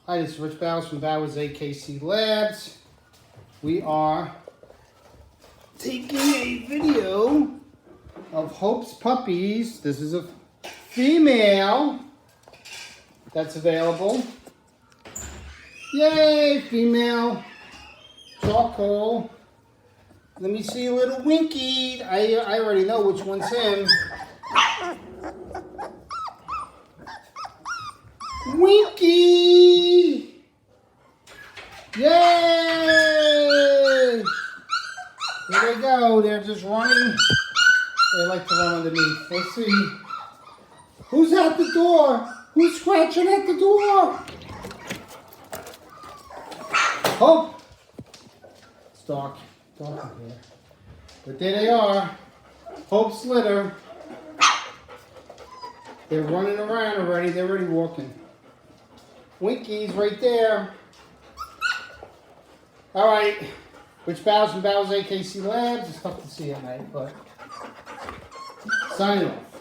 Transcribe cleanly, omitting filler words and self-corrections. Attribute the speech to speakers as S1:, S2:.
S1: Hi, this is Rich Bowers from Bowers AKC Labs. We are taking a video of Hope's puppies. This is a female that's available. Yay, female. Charcoal. Let me see a little Winky. I already know which one's him. Winky! Yay! There they go. They're just running. They like to run underneath. Let's see. Who's at the door? Who's scratching at the door? Hope! It's dark. Dark in here. But there they are. Hope's litter. They're running around already. They're already walking. Winky's right there. All right. Rich Bowers from Bowers AKC Labs. It's tough to see at night, but signing off.